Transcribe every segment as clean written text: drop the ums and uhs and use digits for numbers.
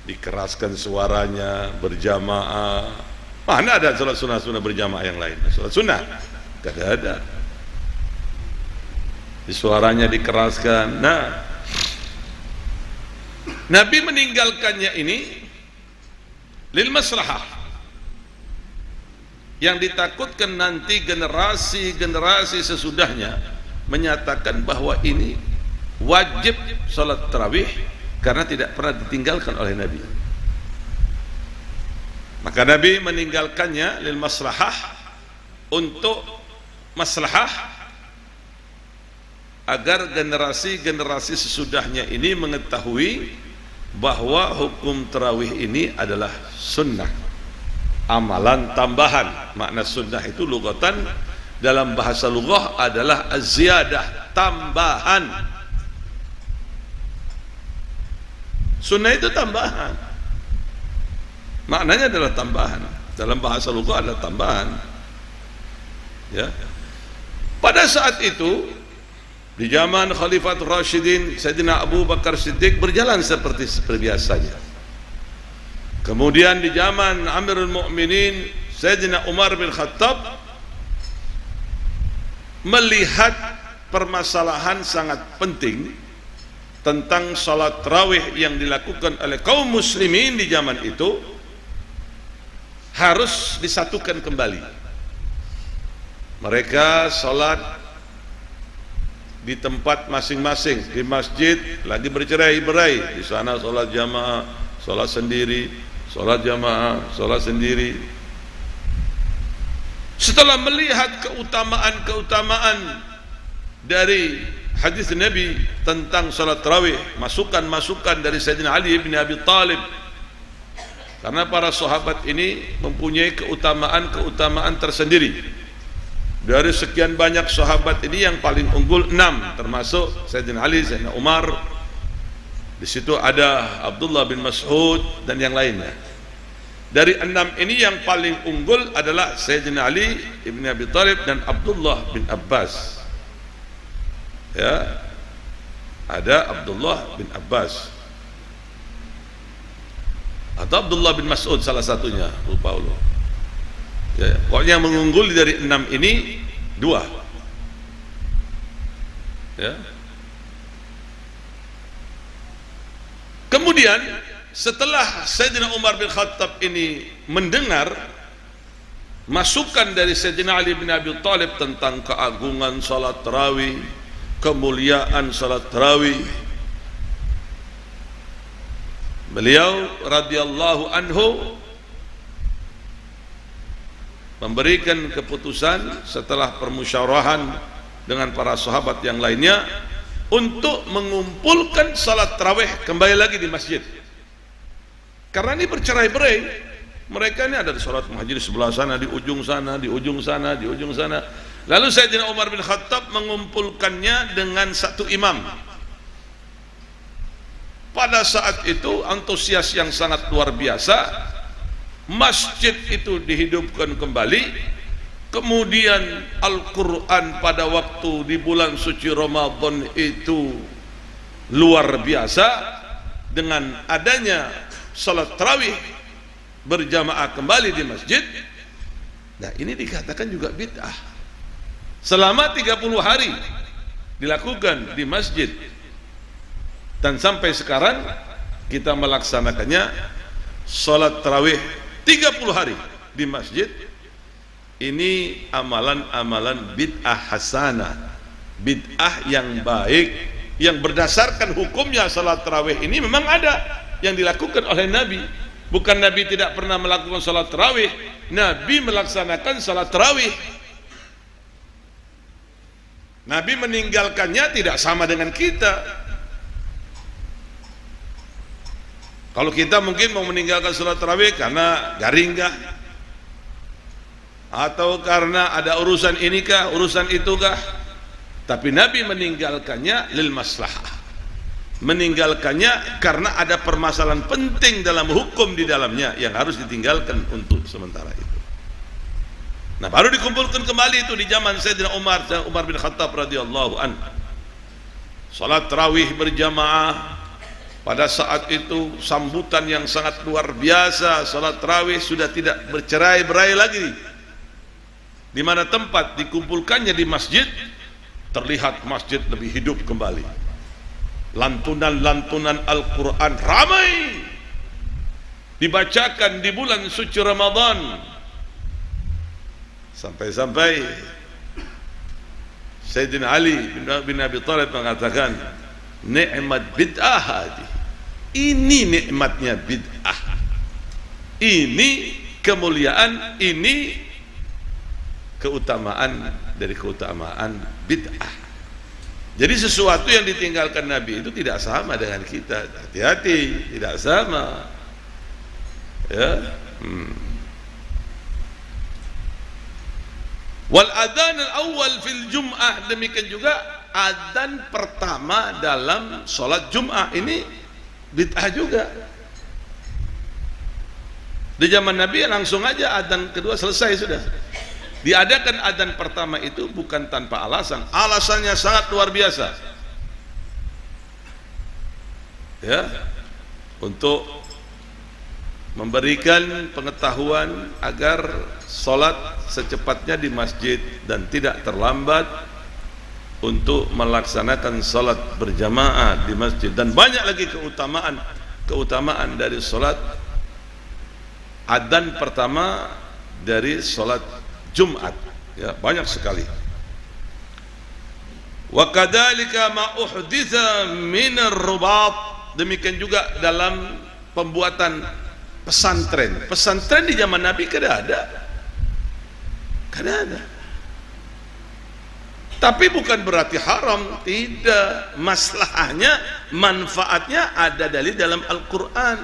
dikeraskan suaranya, berjamaah. Mana ada sholat sunnah berjamaah yang lain? Sholat sunnah gak ada. Suaranya dikeraskan. Nah, Nabi meninggalkannya ini lil maslahah. Yang ditakutkan nanti generasi sesudahnya menyatakan bahwa ini wajib sholat tarawih karena tidak pernah ditinggalkan oleh Nabi. Maka Nabi meninggalkannya lil maslahah, untuk maslahah agar generasi sesudahnya ini mengetahui bahwa hukum tarawih ini adalah sunnah, amalan tambahan. Makna sunnah itu lugatan dalam bahasa lughah adalah az-ziyadah, tambahan. Sunnah itu tambahan, maknanya adalah tambahan. Dalam bahasa lughah adalah tambahan. Ya. Pada saat itu di zaman Khalifatul Rasyidin, Sayyidina Abu Bakar Siddiq berjalan seperti biasanya. Kemudian di zaman Amirul Mukminin Sayyidina Umar bin Khattab melihat permasalahan sangat penting tentang salat tarawih yang dilakukan oleh kaum muslimin di zaman itu harus disatukan kembali. Mereka salat di tempat masing-masing, di masjid lagi bercerai-berai, di sana salat jamaah, salat sendiri, salat jamaah, salat sendiri. Setelah melihat keutamaan dari hadis Nabi tentang salat tarawih, masukan-masukan dari Sayyidina Ali bin Abi Thalib, karena para sahabat ini mempunyai keutamaan tersendiri. Dari sekian banyak sahabat ini yang paling unggul 6, termasuk Sayyidina Ali, Sayyidina Umar. Di situ ada Abdullah bin Mas'ud dan yang lainnya. Dari 6 ini yang paling unggul adalah Sayyidina Ali ibn Abi Thalib dan Abdullah bin Abbas. Ya, ada Abdullah bin Abbas atau Abdullah bin Mas'ud, salah satunya, lupa Allah. Ya, pokoknya yang mengunggul dari 6 ini 2. Ya. Kemudian setelah Sayyidina Umar bin Khattab ini mendengar masukan dari Sayyidina Ali bin Abi Thalib tentang keagungan salat tarawih, kemuliaan salat tarawih, beliau radhiyallahu anhu memberikan keputusan setelah permusyawarahan dengan para sahabat yang lainnya untuk mengumpulkan salat tarawih kembali lagi di masjid. Karena ini bercerai-berai, mereka ini ada di salat muhajir di sebelah sana, di ujung sana, di ujung sana, di ujung sana. Lalu Sayyidina Umar bin Khattab mengumpulkannya dengan satu imam. Pada saat itu antusias yang sangat luar biasa. Masjid itu dihidupkan kembali. Kemudian Al-Quran pada waktu di bulan suci Ramadan itu luar biasa. Dengan adanya salat tarawih berjamaah kembali di masjid. Nah, ini dikatakan juga bid'ah. Selama 30 hari dilakukan di masjid, dan sampai sekarang kita melaksanakannya salat tarawih 30 hari di masjid. Ini amalan-amalan bid'ah hasanah, bid'ah yang baik, yang berdasarkan hukumnya. Salat tarawih ini memang ada yang dilakukan oleh Nabi. Bukan Nabi tidak pernah melakukan salat tarawih, Nabi melaksanakan salat tarawih. Nabi meninggalkannya tidak sama dengan kita. Kalau kita mungkin mau meninggalkan salat tarawih karena garing kah? Atau karena ada urusan inikah, urusan itukah? Tapi Nabi meninggalkannya lil maslahah. Meninggalkannya karena ada permasalahan penting dalam hukum di dalamnya yang harus ditinggalkan untuk sementara itu. Nah, baru dikumpulkan kembali itu di zaman Sayyidina Umar bin Khattab radhiyallahu anhu. Salat tarawih berjamaah Pada saat itu sambutan yang sangat luar biasa. Salat tarawih sudah tidak bercerai-berai lagi. Di mana tempat dikumpulkannya di masjid, terlihat masjid lebih hidup kembali. Lantunan-lantunan Al-Quran ramai dibacakan di bulan suci Ramadan. Sampai-sampai Sayyidina Ali bin Abi Thalib mengatakan, nikmat bid'ah hadi. Ini nikmatnya bid'ah. Ini kemuliaan, ini keutamaan dari keutamaan bid'ah. Jadi sesuatu yang ditinggalkan Nabi itu tidak sama dengan kita. Hati-hati, tidak sama. Ya. Wal adzan al-awwal fil jum'ah, demikian juga adzan pertama dalam salat Jum'ah ini bid'ah juga. Di zaman Nabi langsung aja adzan kedua selesai sudah. Diadakan adzan pertama itu bukan tanpa alasan. Alasannya sangat luar biasa. Ya, untuk memberikan pengetahuan agar sholat secepatnya di masjid dan tidak terlambat untuk melaksanakan sholat berjamaah di masjid. Dan banyak lagi keutamaan dari sholat adzan pertama dari sholat Jumat, ya, banyak sekali. Wa kadzalika ma uhditsa min ar-rubat, demikian juga dalam pembuatan pesantren. Pesantren di zaman Nabi kada ada. Tapi bukan berarti haram, tidak. Maslahnya, manfaatnya ada dalil dalam Al-Quran.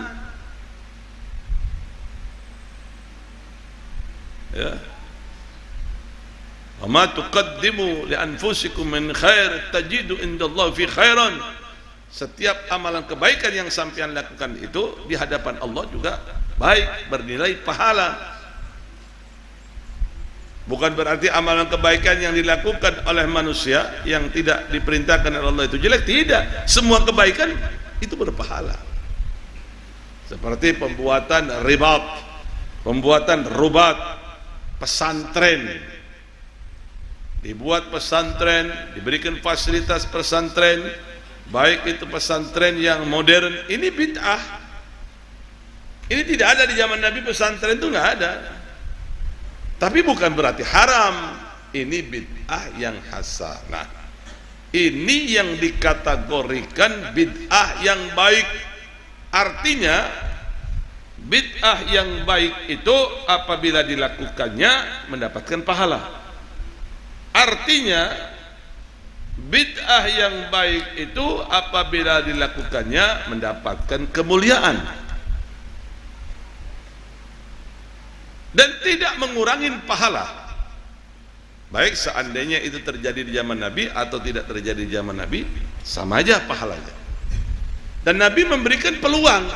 Ya. Wa ma tuqaddimu li anfusikum min khair tajidu indallahi fi khairan. Setiap amalan kebaikan yang sampean lakukan itu di hadapan Allah juga baik, bernilai pahala. Bukan berarti amalan kebaikan yang dilakukan oleh manusia yang tidak diperintahkan oleh Allah itu jelek, tidak. Semua kebaikan itu berpahala. Seperti pembuatan ribat, pembuatan rubat, pesantren. Dibuat pesantren, diberikan fasilitas pesantren, baik itu pesantren yang modern. Ini bid'ah. Ini tidak ada di zaman Nabi, pesantren itu nggak ada. Tapi bukan berarti haram. Ini bid'ah yang hasanah. Ini yang dikategorikan bid'ah yang baik. Artinya bid'ah yang baik itu apabila dilakukannya mendapatkan pahala. Artinya bid'ah yang baik itu apabila dilakukannya mendapatkan kemuliaan dan tidak mengurangi pahala, baik seandainya itu terjadi di zaman Nabi atau tidak terjadi di zaman Nabi, sama aja pahalanya. Dan Nabi memberikan peluang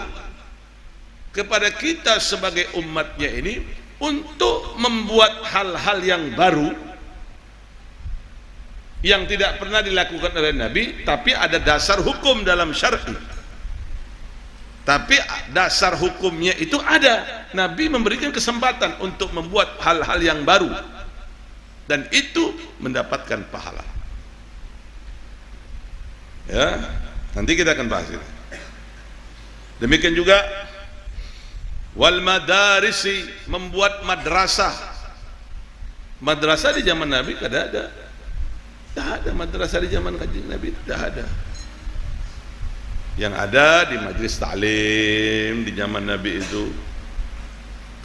kepada kita sebagai umatnya ini untuk membuat hal-hal yang baru yang tidak pernah dilakukan oleh Nabi, tapi ada dasar hukum dalam syar'i. Tapi dasar hukumnya itu ada. Nabi memberikan kesempatan untuk membuat hal-hal yang baru, dan itu mendapatkan pahala. Ya, nanti kita akan bahas itu. Demikian juga wal madarisi, membuat madrasah. Madrasah di zaman Nabi kada ada. Tidak ada madrasah di zaman Kanjeng Nabi, tidak ada. Yang ada di majlis ta'lim di zaman Nabi itu.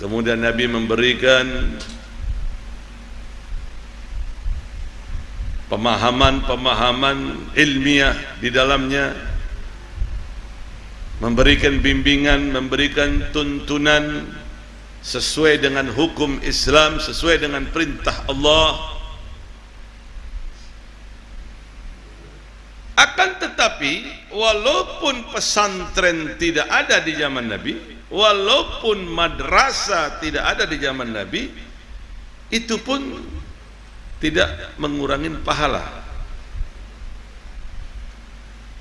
Kemudian Nabi memberikan pemahaman-pemahaman ilmiah di dalamnya, memberikan bimbingan, memberikan tuntunan sesuai dengan hukum Islam, sesuai dengan perintah Allah. Akan tetapi walaupun pesantren tidak ada di zaman Nabi, walaupun madrasah tidak ada di zaman Nabi, itu pun tidak mengurangi pahala.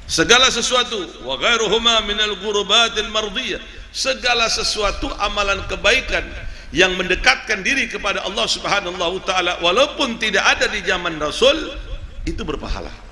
segala sesuatu wa ghairuhuma minal qurbatil mardiyah, segala sesuatu amalan kebaikan yang mendekatkan diri kepada Allah Subhanahu wa taala walaupun tidak ada di zaman Rasul, itu berpahala.